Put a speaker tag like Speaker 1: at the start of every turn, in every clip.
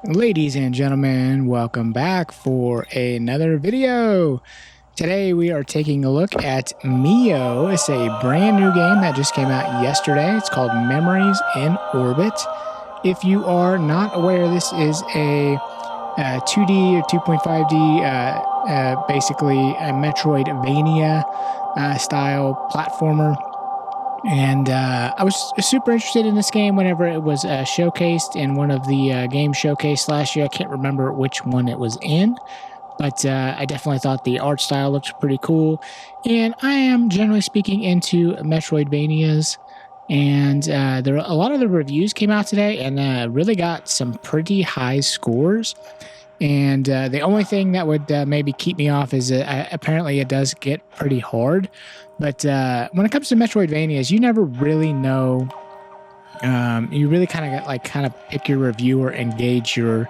Speaker 1: Ladies and gentlemen, welcome back for another video. Today we are taking a look at MIO. It's a brand new game that just came out yesterday. It's called Memories in Orbit. If you are not aware, this is a 2D or 2.5D, basically a Metroidvania style platformer. And I was super interested in this game whenever it was showcased in one of the games showcased last year. I can't remember which one it was in, but I definitely thought the art style looked pretty cool. And I am generally speaking into Metroidvanias. And a lot of the reviews came out today and really got some pretty high scores. And the only thing that would maybe keep me off is apparently it does get pretty hard. But when it comes to Metroidvanias, you never really know. You really kind of pick your reviewer and gauge your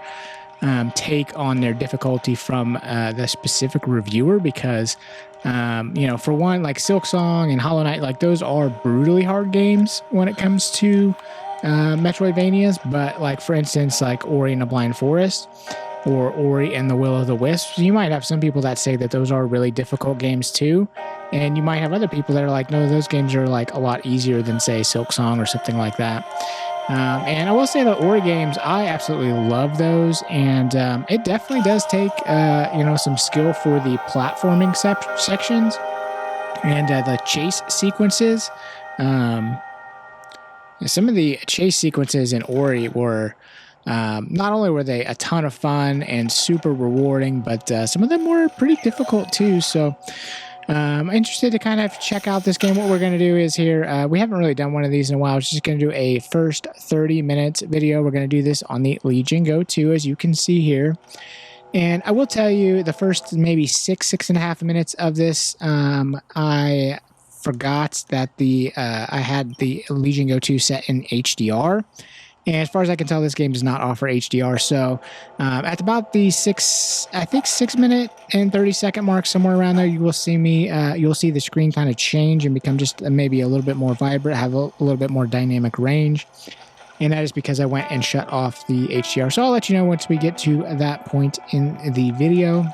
Speaker 1: take on their difficulty from the specific reviewer because, for one, like Silksong and Hollow Knight, like those are brutally hard games when it comes to Metroidvanias. But like for instance, like Ori and the Blind Forest or Ori and the Will of the Wisps, you might have some people that say that those are really difficult games too. And you might have other people that are like, no, those games are like a lot easier than say Silksong or something like that. And I will say the Ori games, I absolutely love those. And it definitely does take, some skill for the platforming sections and the chase sequences. Some of the chase sequences in Ori were not only were they a ton of fun and super rewarding, but some of them were pretty difficult too. So I'm interested to kind of check out this game. What we're going to do is here, we haven't really done one of these in a while. We're just going to do a first 30 minutes video. We're going to do this on the Legion Go 2, as you can see here. And I will tell you the first maybe 6.5 minutes of this, I forgot that I had the Legion Go 2 set in HDR. And as far as I can tell, this game does not offer HDR. So at about the 6 minute and 30-second mark, somewhere around there, you will see you'll see the screen kind of change and become just maybe a little bit more vibrant, have a little bit more dynamic range. And that is because I went and shut off the HDR. So I'll let you know once we get to that point in the video.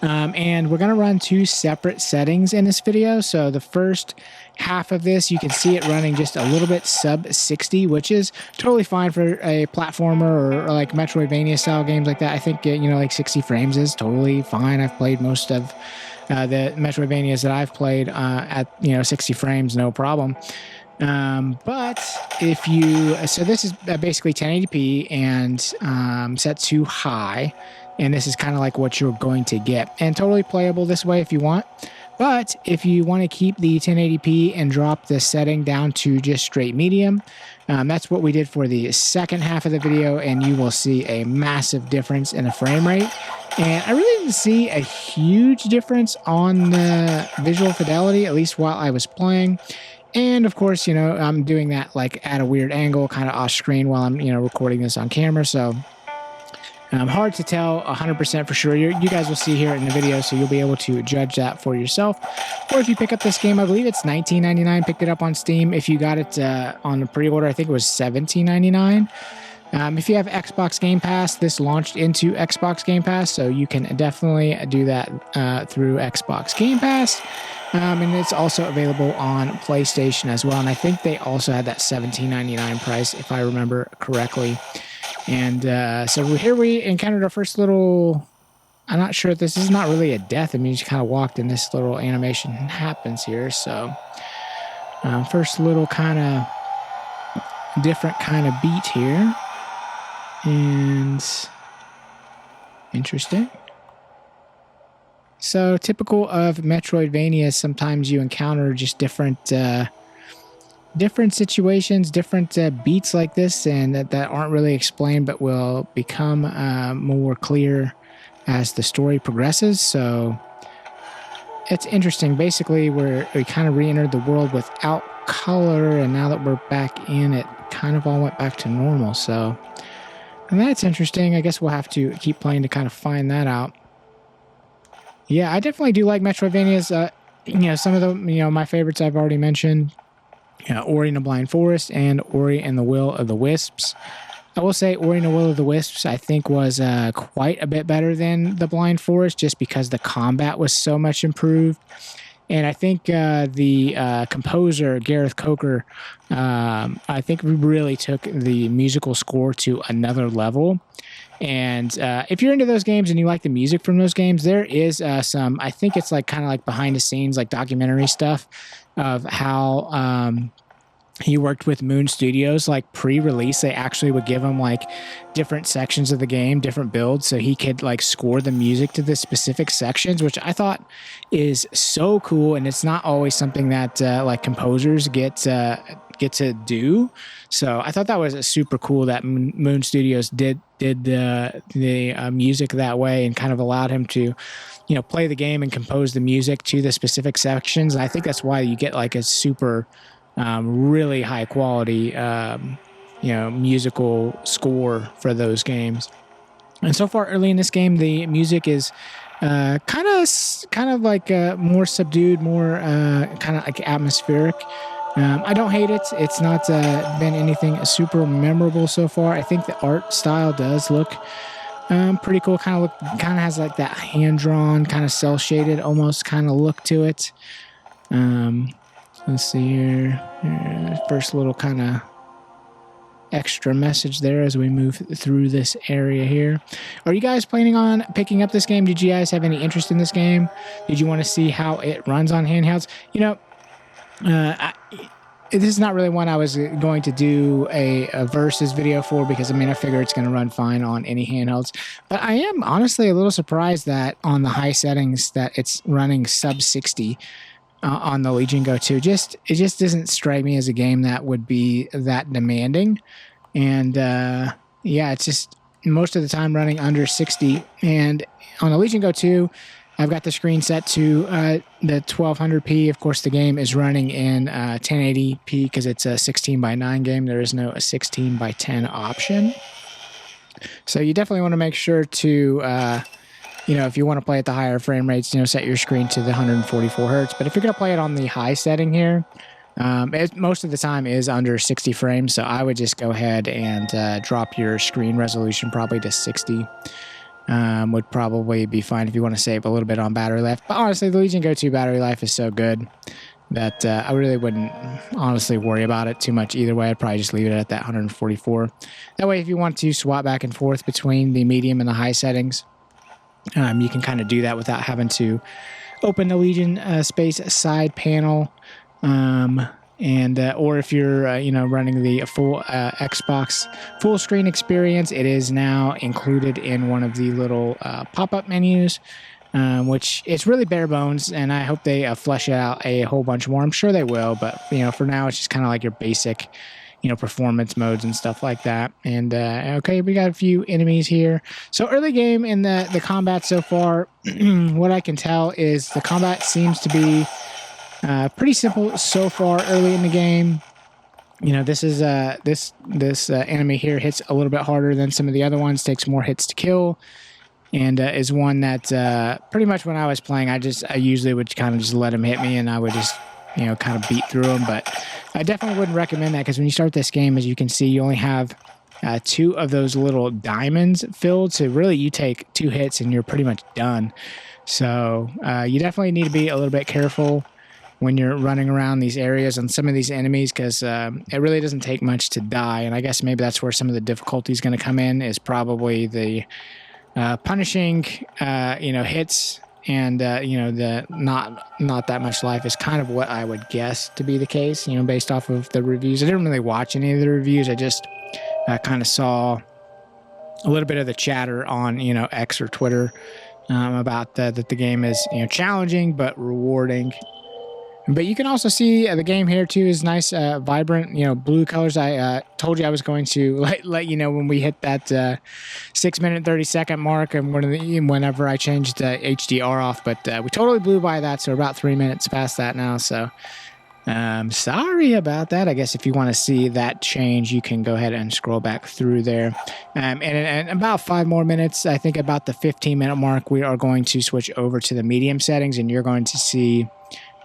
Speaker 1: And we're going to run two separate settings in this video. So the first half of this, you can see it running just a little bit sub 60, which is totally fine for a platformer or like Metroidvania style games like that. I think, like 60 frames is totally fine. I've played most of the Metroidvanias that I've played at, 60 frames, no problem. But so this is basically 1080p and set to high. And this is kind of like what you're going to get. And totally playable this way if you want. But if you want to keep the 1080p and drop the setting down to just straight medium, that's what we did for the second half of the video. And you will see a massive difference in the frame rate. And I really didn't see a huge difference on the visual fidelity, at least while I was playing. And of course, I'm doing that like at a weird angle, kind of off screen while I'm, recording this on camera. So hard to tell 100% for sure. You guys will see here in the video, so you'll be able to judge that for yourself. Or if you pick up this game, I believe it's $19.99. Picked it up on Steam. If you got it on the pre-order, I think it was $17.99. If you have Xbox Game Pass, this launched into Xbox Game Pass, so you can definitely do that through Xbox Game Pass. And it's also available on PlayStation as well. And I think they also had that $17.99 price, if I remember correctly. And so here we encountered our first little, I'm not sure if this is not really a death. I mean, you just kind of walked and this little animation happens here. So first little kind of different kind of beat here. And interesting. So typical of Metroidvania, sometimes you encounter just different situations, different beats like this, and that aren't really explained but will become more clear as the story progresses. So it's interesting. Basically, we kind of re-entered the world without color, and now that we're back in, it kind of all went back to normal. So, and that's interesting. I guess we'll have to keep playing to kind of find that out. Yeah, I definitely do like Metroidvanias. Some of them, my favorites I've already mentioned. Ori and the Blind Forest and Ori and the Will of the Wisps. I will say Ori and the Will of the Wisps, I think, was quite a bit better than the Blind Forest just because the combat was so much improved. And I think the composer, Gareth Coker, I think really took the musical score to another level. And if you're into those games and you like the music from those games, there is some, I think it's like kind of like behind the scenes, like documentary stuff of how he worked with Moon Studios. Like pre-release, they actually would give him like different sections of the game, different builds, so he could like score the music to the specific sections, which I thought is so cool. And it's not always something that like composers get to do. So I thought that was super cool that Moon Studios did the music that way and kind of allowed him to, you know, play the game and compose the music to the specific sections. And I think that's why you get like a super really high quality, you know, musical score for those games. And so far early in this game, the music is kind of like more subdued, more kind of like atmospheric. I don't hate it. It's not been anything super memorable so far. I think the art style does look pretty cool. Kind of has like that hand drawn, kind of cell shaded, almost kind of look to it. Let's see here. First little kind of extra message there as we move through this area here. Are you guys planning on picking up this game? Did you guys have any interest in this game? Did you want to see how it runs on handhelds? You know, this is not really one I was going to do a versus video for because, I mean, I figure it's going to run fine on any handhelds. But I am honestly a little surprised that on the high settings that it's running sub 60 on the Legion Go 2. It just doesn't strike me as a game that would be that demanding. And yeah, it's just most of the time running under 60. And on the Legion Go 2, I've got the screen set to the 1200p. Of course, the game is running in 1080p because it's a 16:9 game. There is no 16:10 option. So you definitely want to make sure to you know, if you want to play at the higher frame rates, you know, set your screen to the 144 hertz. But if you're going to play it on the high setting here, most of the time is under 60 frames. So I would just go ahead and drop your screen resolution probably to 60. Would probably be fine if you want to save a little bit on battery life. But honestly, the Legion Go 2 battery life is so good that I really wouldn't honestly worry about it too much either way. I'd probably just leave it at that 144. That way, if you want to swap back and forth between the medium and the high settings, you can kind of do that without having to open the Legion Space side panel. Or if you're you know, running the full Xbox full screen experience, it is now included in one of the little pop-up menus, which it's really bare bones, and I hope they flesh it out a whole bunch more. I'm sure they will, but you know, for now it's just kind of like your basic, you know, performance modes and stuff like that. And okay, we got a few enemies here. So early game in the combat so far, what I can tell is the combat seems to be pretty simple so far early in the game. You know, this is this enemy here hits a little bit harder than some of the other ones, takes more hits to kill, and is one that pretty much when I was playing, I usually would kind of just let him hit me, and I would just, you know, kind of beat through him. But I definitely wouldn't recommend that because when you start this game, as you can see, you only have 2 of those little diamonds filled. So really, you take 2 hits and you're pretty much done. So you definitely need to be a little bit careful when you're running around these areas and some of these enemies, because it really doesn't take much to die. And I guess maybe that's where some of the difficulty is going to come in, is probably the punishing, you know, hits. And, you know, the not that much life is kind of what I would guess to be the case, you know, based off of the reviews. I didn't really watch any of the reviews. I just kind of saw a little bit of the chatter on, you know, X or Twitter about that the game is, you know, challenging but rewarding. But you can also see the game here too is nice, vibrant, you know, blue colors. I told you I was going to let you know when we hit that 6-minute 30-second mark, and whenever I changed HDR off. But we totally blew by that, so we're about 3 minutes past that now. So sorry about that. I guess if you want to see that change, you can go ahead and scroll back through there. And in about 5 more minutes, I think about the 15-minute mark, we are going to switch over to the medium settings, and you're going to see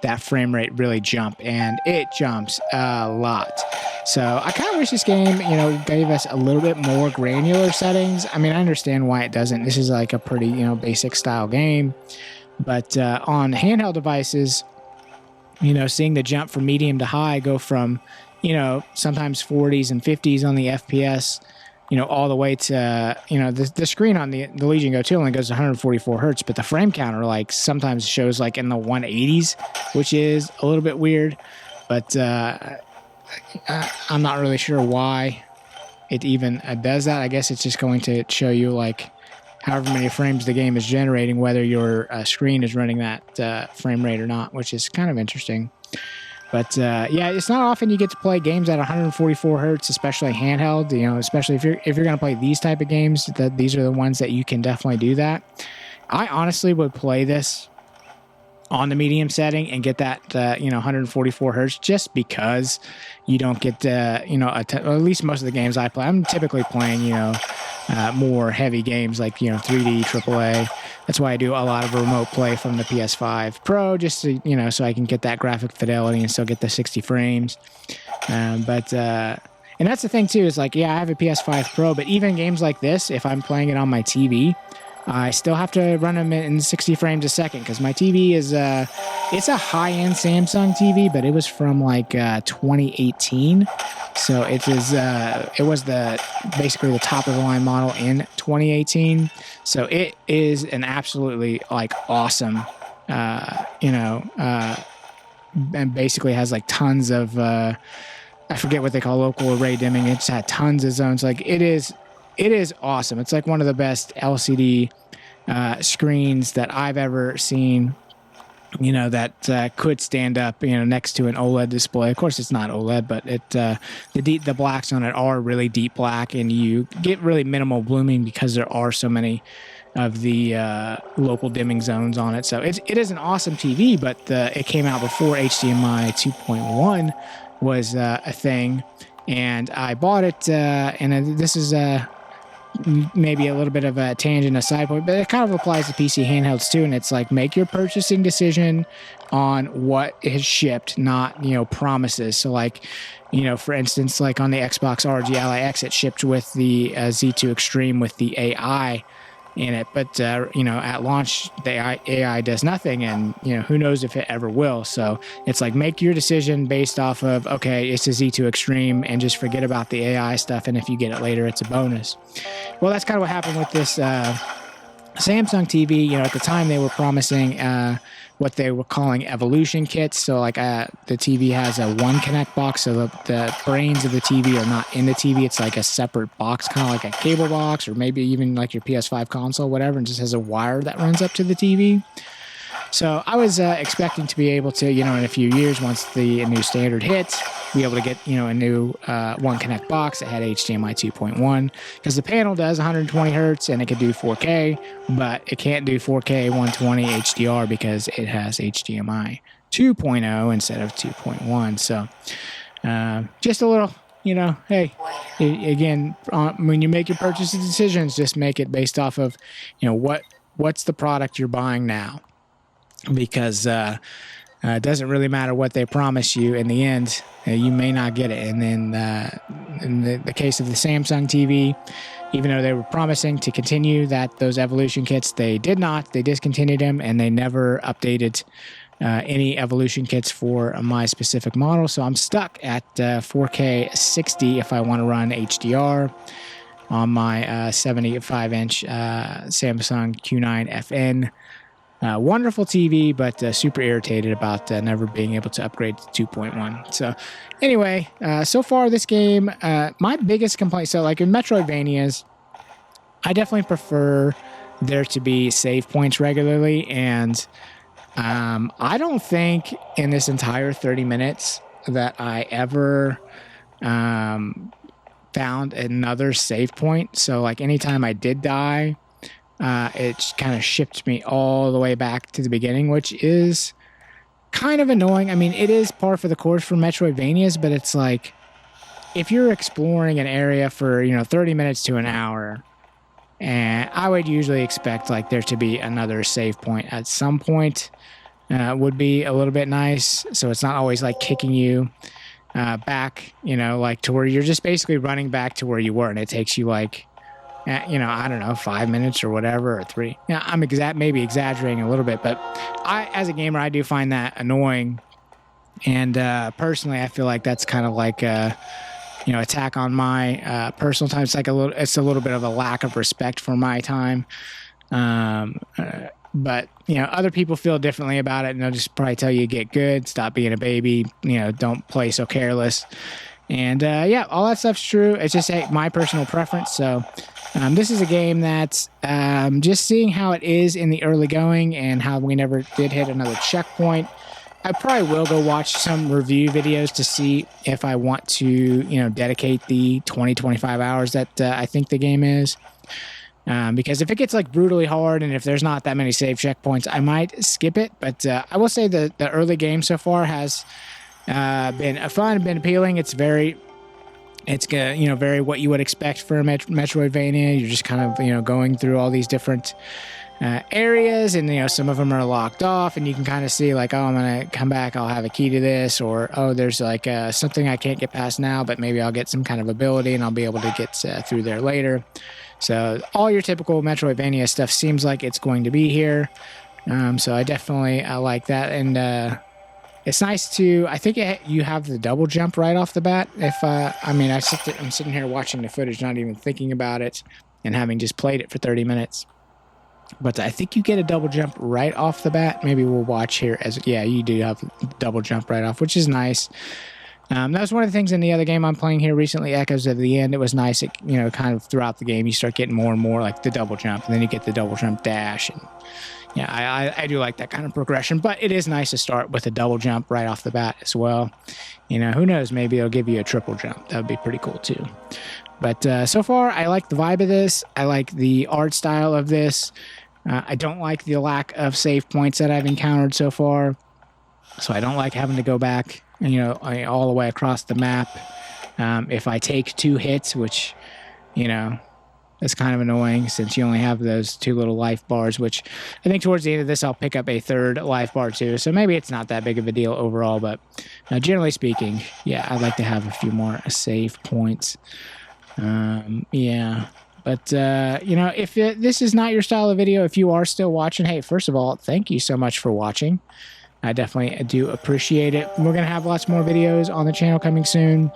Speaker 1: that frame rate really jump, and it jumps a lot. So I kind of wish this game, you know, gave us a little bit more granular settings. I mean, I understand why it doesn't. This is like a pretty, you know, basic style game. But on handheld devices, you know, seeing the jump from medium to high go from, you know, sometimes 40s and 50s on the FPS, you know, all the way to, you know, the screen on the Legion Go 2 only goes to 144 hertz, but the frame counter like sometimes shows like in the 180s, which is a little bit weird. But I'm not really sure why it even does that. I guess it's just going to show you like however many frames the game is generating, whether your screen is running that frame rate or not, which is kind of interesting. But yeah, it's not often you get to play games at 144 hertz, especially handheld. You know, especially if you're going to play these type of games, that these are the ones that you can definitely do that. I honestly would play this on the medium setting and get that you know, 144 hertz, just because you don't get you know, at least most of the games I play, I'm typically playing, you know, more heavy games like, you know, 3D, AAA. That's why I do a lot of remote play from the PS5 Pro, just to, you know, so I can get that graphic fidelity and still get the 60 frames. And that's the thing too, is like, yeah, I have a PS5 Pro, but even games like this, if I'm playing it on my TV, I still have to run them in 60 frames a second, because my TV is it's a high-end Samsung TV, but it was from like 2018. So it was basically the top of the line model in 2018. So it is an absolutely like awesome, you know, and basically has like tons of I forget what they call local array dimming. It's had tons of zones. Like it is awesome. It's like one of the best LCD screens that I've ever seen, you know, that could stand up, you know, next to an OLED display. Of course, it's not OLED, but the blacks on it are really deep black, and you get really minimal blooming because there are so many of the local dimming zones on it. So it is an awesome TV, but it came out before HDMI 2.1 was a thing, and I bought it, and this is maybe a little bit of a tangent, a side point, but it kind of applies to PC handhelds too. And it's like, make your purchasing decision on what is shipped, not, you know, promises. So like, you know, for instance, like on the Xbox ROG Ally X, it shipped with the Z2 Extreme with the AI in it, but you know, at launch the AI does nothing, and you know, who knows if it ever will. So it's like, make your decision based off of, okay, it's a Z2 Extreme, and just forget about the AI stuff, and if you get it later, it's a bonus. Well, that's kind of what happened with this Samsung TV. You know, at the time they were promising what they were calling evolution kits. So like the TV has a one connect box, so the brains of the TV are not in the TV. It's like a separate box, kind of like a cable box, or maybe even like your PS5 console, whatever, and just has a wire that runs up to the TV. So I was expecting to be able to, you know, in a few years, once the new standard hits, be able to get, you know, a new One Connect box that had HDMI 2.1, because the panel does 120 hertz and it could do 4K, but it can't do 4K 120 HDR because it has HDMI 2.0 instead of 2.1. So just a little, you know, hey, again, when you make your purchasing decisions, just make it based off of, you know, what's the product you're buying now. Because it doesn't really matter what they promise you. In the end, you may not get it. And then in the case of the Samsung TV, even though they were promising to continue those evolution kits, they did not. They discontinued them, and they never updated any evolution kits for my specific model. So I'm stuck at 4K 60 if I want to run HDR on my 75-inch Samsung Q9 FN. Wonderful TV, but super irritated about never being able to upgrade to 2.1. So anyway, so far this game, my biggest complaint, so like in Metroidvanias, I definitely prefer there to be save points regularly, and I don't think in this entire 30 minutes that I ever found another save point. So like anytime I did die, it kind of shipped me all the way back to the beginning, which is kind of annoying. I mean, it is par for the course for Metroidvanias, but it's like, if you're exploring an area for, you know, 30 minutes to an hour, and I would usually expect like there to be another save point at some point. would be a little bit nice. So it's not always like kicking you back, like to where you're just basically running back to where you were, and it takes you like, I don't know, 5 minutes or whatever, or 3. Yeah, I'm maybe exaggerating a little bit, but as a gamer, I do find that annoying. And personally, I feel like that's kind of like attack on my personal time. It's like it's a little bit of a lack of respect for my time. But other people feel differently about it, and they'll just probably tell you get good, stop being a baby, don't play so careless. And all that stuff's true. It's just my personal preference. So this is a game that's just seeing how it is in the early going and how we never did hit another checkpoint. I probably will go watch some review videos to see if I want to, dedicate the 20-25 hours that I think the game is. Because if it gets like brutally hard and if there's not that many save checkpoints, I might skip it. But I will say the early game so far has been fun, been appealing. It's very what you would expect for a Metroidvania. You're just kind of, going through all these different areas, and some of them are locked off, and you can kind of see like, oh, I'm gonna come back, I'll have a key to this, or oh, there's like something I can't get past now, but maybe I'll get some kind of ability and I'll be able to get through there later. So all your typical Metroidvania stuff seems like it's going to be here. So I definitely like that, and it's nice to. I think you have the double jump right off the bat. I'm sitting here watching the footage, not even thinking about it, and having just played it for 30 minutes. But I think you get a double jump right off the bat. Maybe we'll watch here you do have double jump right off, which is nice. That was one of the things in the other game I'm playing here recently, Echoes of the End. It was nice. It, kind of throughout the game, you start getting more and more like the double jump, and then you get the double jump dash. And I do like that kind of progression, but it is nice to start with a double jump right off the bat as well. Who knows? Maybe it'll give you a triple jump. That would be pretty cool too. But so far, I like the vibe of this. I like the art style of this. I don't like the lack of save points that I've encountered so far. So I don't like having to go back, all the way across the map. If I take 2 hits, which, is kind of annoying since you only have those 2 little life bars, which I think towards the end of this, I'll pick up a 3rd life bar too. So maybe it's not that big of a deal overall, but generally speaking, I'd like to have a few more save points. But, if this is not your style of video, if you are still watching, hey, first of all, thank you so much for watching. I definitely do appreciate it. We're going to have lots more videos on the channel coming soon.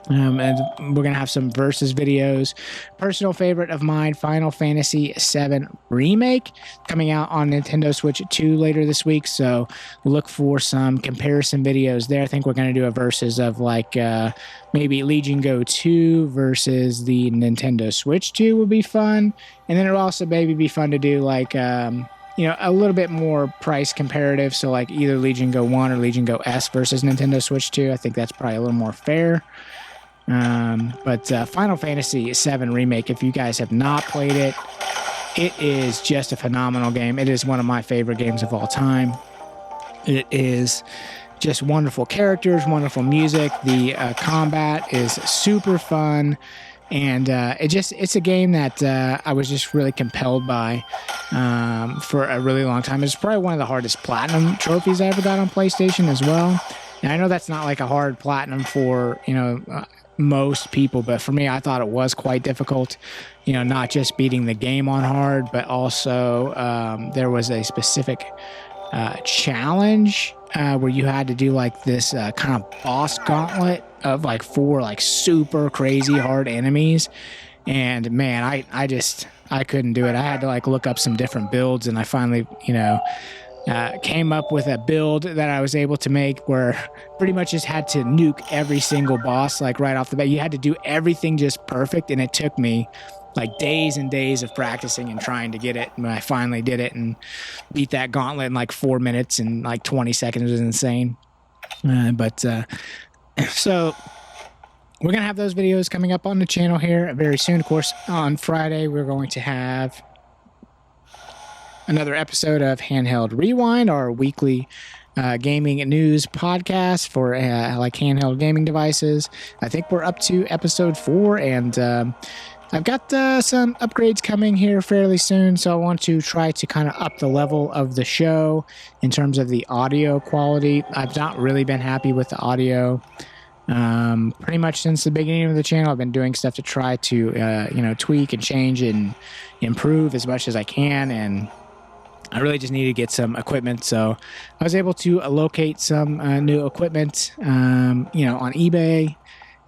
Speaker 1: And we're going to have some versus videos. Personal favorite of mine, Final Fantasy VII Remake, coming out on Nintendo Switch 2 later this week. So look for some comparison videos there. I think we're going to do a versus of like maybe Legion Go 2 versus the Nintendo Switch 2 would be fun. And then it'll also maybe be fun to do like a little bit more price comparative. So like either Legion Go 1 or Legion Go S versus Nintendo Switch 2. I think that's probably a little more fair. But Final Fantasy VII Remake, if you guys have not played it, it is just a phenomenal game. It is one of my favorite games of all time. It is just wonderful characters, wonderful music. The combat is super fun. And it's a game that I was just really compelled by for a really long time. It's probably one of the hardest platinum trophies I ever got on PlayStation as well. And I know that's not like a hard platinum for, most people, but for me, I thought it was quite difficult. Not just beating the game on hard, but also there was a specific challenge where you had to do like this kind of boss gauntlet of like 4 like super crazy hard enemies. And man, I couldn't do it. I had to like look up some different builds, and I finally, came up with a build that I was able to make where pretty much just had to nuke every single boss like right off the bat. You had to do everything just perfect, and it took me like days and days of practicing and trying to get it. And I finally did it and beat that gauntlet in like 4 minutes and like 20 seconds. It was insane. So we're going to have those videos coming up on the channel here very soon. Of course, on Friday, we're going to have another episode of Handheld Rewind, our weekly gaming news podcast for like handheld gaming devices. I think we're up to episode 4, and I've got some upgrades coming here fairly soon, so I want to try to kind of up the level of the show in terms of the audio quality. I've not really been happy with the audio pretty much since the beginning of the channel. I've been doing stuff to try to tweak and change and improve as much as I can, and I really just need to get some equipment. So I was able to locate some new equipment on eBay.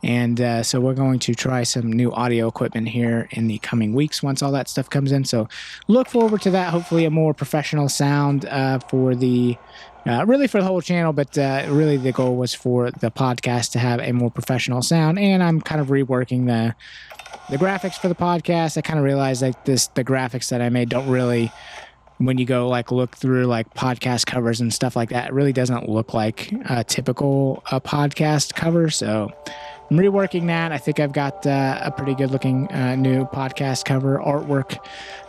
Speaker 1: And so we're going to try some new audio equipment here in the coming weeks once all that stuff comes in. So look forward to that. Hopefully a more professional sound for the really for the whole channel, but really the goal was for the podcast to have a more professional sound. And I'm kind of reworking the graphics for the podcast. I kind of realized like the graphics that I made don't really, when you go like look through like podcast covers and stuff like that, it really doesn't look like a typical podcast cover. So I'm reworking that. I think I've got a pretty good looking new podcast cover artwork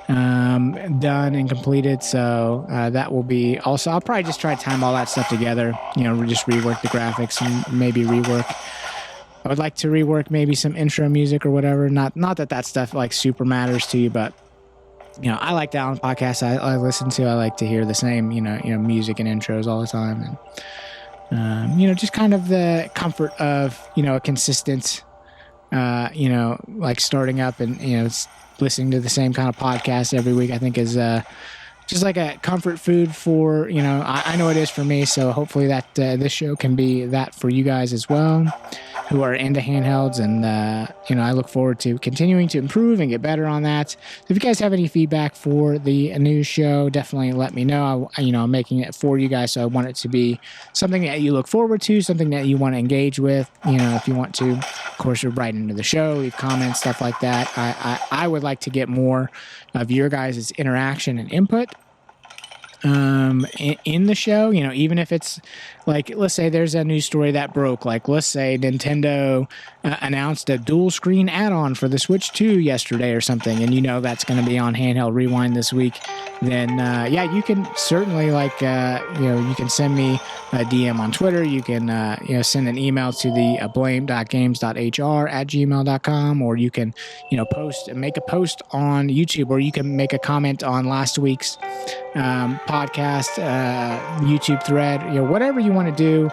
Speaker 1: done and completed. So that will be also, I'll probably just try to time all that stuff together, just rework the graphics and maybe rework. I would like to rework maybe some intro music or whatever. Not that stuff like super matters to you, but I like that on podcasts I listen to. I like to hear the same, music and intros all the time. And, just kind of the comfort of, a consistent, like starting up and, listening to the same kind of podcast every week, I think is just like a comfort food for, I know it is for me. So hopefully that this show can be that for you guys as well, who are into handhelds. And, I look forward to continuing to improve and get better on that. So if you guys have any feedback for the new show, definitely let me know. I'm making it for you guys. So I want it to be something that you look forward to, something that you want to engage with. If you want to, of course, you're right into the show, leave comments, stuff like that. I would like to get more of your guys' interaction and input in the show, even if it's like, let's say there's a news story that broke, like let's say Nintendo announced a dual screen add-on for the Switch 2 yesterday or something, and that's going to be on Handheld Rewind this week, then you can certainly you can send me a DM on Twitter. You can send an email to the blame.games.hr@gmail.com, or you can make a post on YouTube, or you can make a comment on last week's podcast YouTube thread, whatever you want to do.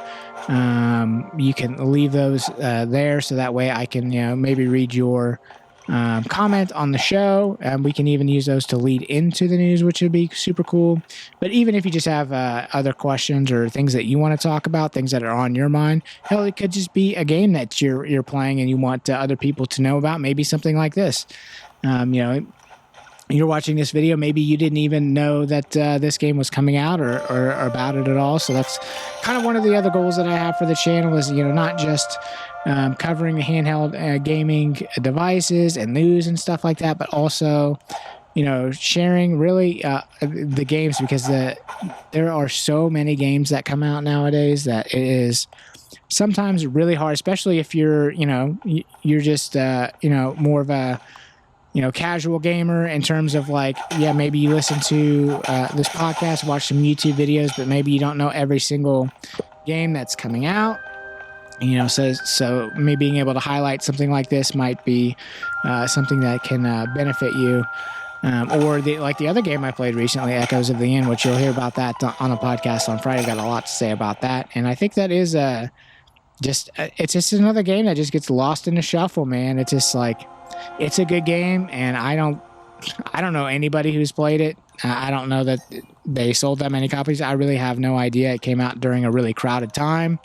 Speaker 1: You can leave those there, so that way I can maybe read your comment on the show, and we can even use those to lead into the news, which would be super cool. But even if you just have other questions or things that you want to talk about, things that are on your mind, hell, it could just be a game that you're playing and you want other people to know about, maybe something like this. You're watching this video, maybe you didn't even know that this game was coming out or about it at all. So that's kind of one of the other goals that I have for the channel is, not just covering the handheld gaming devices and news and stuff like that, but also, sharing really the games, because there are so many games that come out nowadays that it is sometimes really hard, especially if you're just, more of a, casual gamer in terms of like, maybe you listen to this podcast, watch some YouTube videos, but maybe you don't know every single game that's coming out. So me being able to highlight something like this might be something that can benefit you. Or the other game I played recently, Echoes of the End, which you'll hear about that on a podcast on Friday. Got a lot to say about that. And I think that is it's just another game that just gets lost in the shuffle, man. It's just like, it's a good game, and I don't know anybody who's played it. I don't know that they sold that many copies. I really have no idea. It came out during a really crowded time,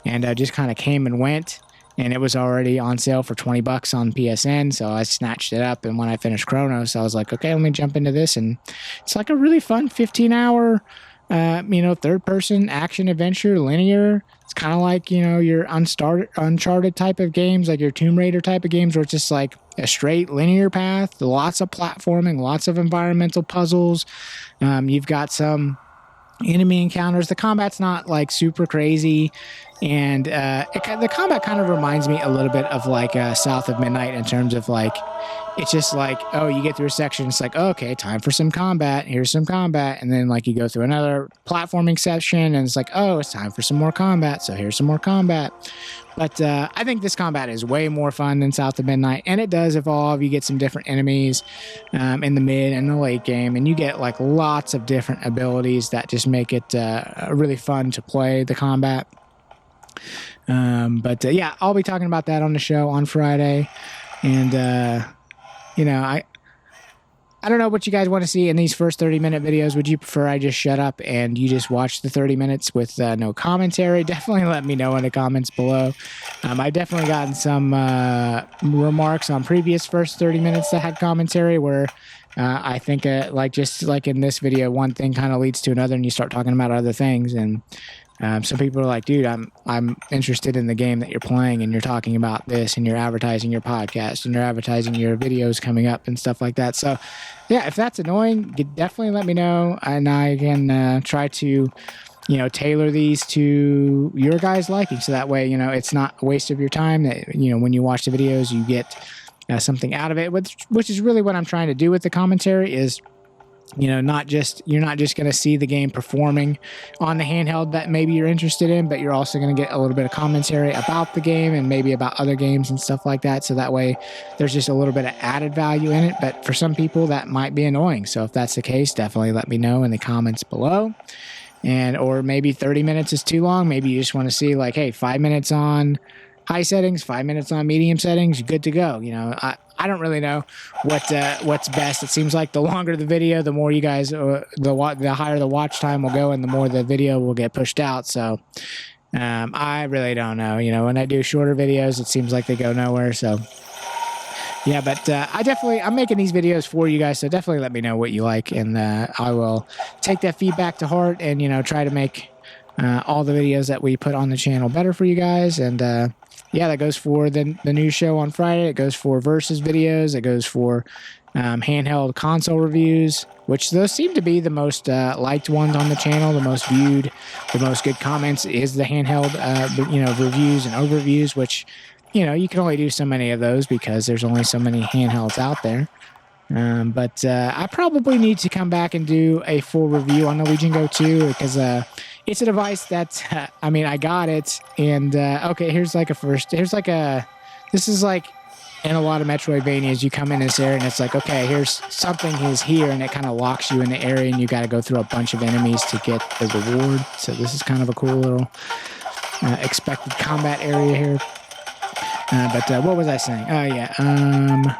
Speaker 1: and just kind of came and went, and it was already on sale for $20 on PSN, so I snatched it up, and when I finished Chronos, I was like, okay, let me jump into this, and it's like a really fun 15-hour third-person action-adventure, linear. It's kind of like, your Uncharted type of games, like your Tomb Raider type of games, where it's just like a straight linear path, lots of platforming, lots of environmental puzzles. You've got some enemy encounters. The combat's not like super crazy. And the combat kind of reminds me a little bit of like South of Midnight in terms of like, it's just like, oh, you get through a section, it's like, oh, okay, time for some combat. Here's some combat. And then like you go through another platforming section and it's like, oh, it's time for some more combat. So here's some more combat. But I think this combat is way more fun than South of Midnight, and it does evolve. You get some different enemies in the mid and the late game, and you get like lots of different abilities that just make it really fun to play the combat. But yeah, I'll be talking about that on the show on Friday, and you know, I don't know what you guys want to see in these first 30-minute videos. Would you prefer I just shut up and you just watch the 30 minutes with no commentary? Definitely let me know in the comments below. I've definitely gotten some remarks on previous first 30 minutes that had commentary where I think like just like in this video, one thing kind of leads to another and you start talking about other things. And some people are like, dude, I'm interested in the game that you're playing and you're talking about this and you're advertising your podcast and you're advertising your videos coming up and stuff like that. So yeah, if that's annoying, definitely let me know and I can try to, you know, tailor these to your guys' liking. So that way, you know, it's not a waste of your time that, you know, when you watch the videos, you get something out of it, which is really what I'm trying to do with the commentary is, you know, you're not just going to see the game performing on the handheld that maybe you're interested in, but you're also going to get a little bit of commentary about the game and maybe about other games and stuff like that. So that way there's just a little bit of added value in it. But for some people that might be annoying. So if that's the case, definitely let me know in the comments below. And, or maybe 30 minutes is too long. Maybe you just want to see like, hey, 5 minutes on high settings, 5 minutes on medium settings, good to go. You know, I don't really know what's best. It seems like the longer the video, the more you guys, the higher the watch time will go, and the more the video will get pushed out. So I really don't know. You know, when I do shorter videos, it seems like they go nowhere. So yeah, but I'm making these videos for you guys, so definitely let me know what you like, and I will take that feedback to heart, and you know, try to make all the videos that we put on the channel better for you guys. And yeah, that goes for the new show on Friday. It goes for versus videos. It goes for handheld console reviews, which those seem to be the most liked ones on the channel, the most viewed, the most good comments is the handheld, you know, reviews and overviews, which, you know, you can only do so many of those because there's only so many handhelds out there. But I probably need to come back and do a full review on the Legion Go 2 because it's a device that, I mean, I got it. And, okay, this is like in a lot of Metroidvanias, you come in this area and it's like, okay, here's something is here, and it kind of locks you in the area and you got to go through a bunch of enemies to get the reward. So this is kind of a cool little expected combat area here. But what was I saying? Oh, yeah.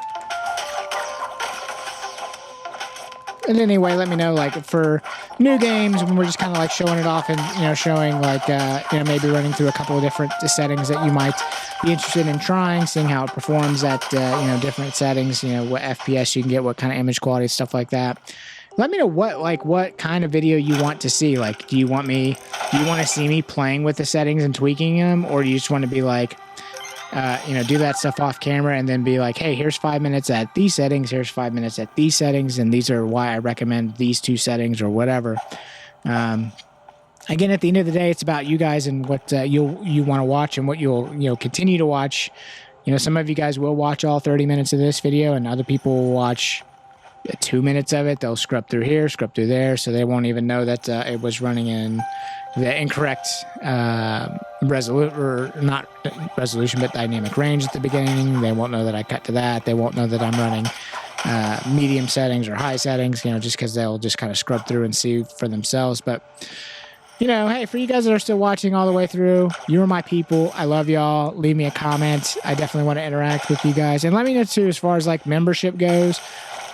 Speaker 1: And anyway, let me know, like, for new games, when we're just kind of, like, showing it off and, you know, showing, like, you know, maybe running through a couple of different settings that you might be interested in trying, seeing how it performs at, you know, different settings, you know, what FPS you can get, what kind of image quality, stuff like that. Let me know what kind of video you want to see. Like, do you want to see me playing with the settings and tweaking them, or do you just want to be like, you know, do that stuff off camera and then be like, hey, here's 5 minutes at these settings, here's 5 minutes at these settings, and these are why I recommend these two settings or whatever. Again, at the end of the day, it's about you guys and what you want to watch and what you'll, you know, continue to watch. You know, some of you guys will watch all 30 minutes of this video, and other people will watch 2 minutes of it. They'll scrub through here, scrub through there, so they won't even know that it was running in the incorrect not resolution, but dynamic range at the beginning. They won't know that I cut to that. They won't know that I'm running medium settings or high settings, you know, just because they'll just kind of scrub through and see for themselves. But, you know, hey, for you guys that are still watching all the way through, you're my people. I love y'all. Leave me a comment. I definitely want to interact with you guys. And let me know, too, as far as, like, membership goes.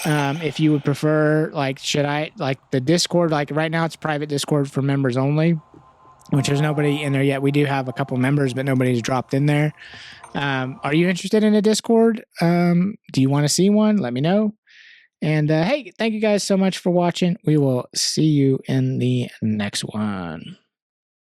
Speaker 1: If you would prefer, like, should I, like, the Discord, like, right now it's private Discord for members only, which there's nobody in there yet. We do have a couple members, but nobody's dropped in there. Are you interested in a Discord? Do you want to see one? Let me know. And, hey, thank you guys so much for watching. We will see you in the next one.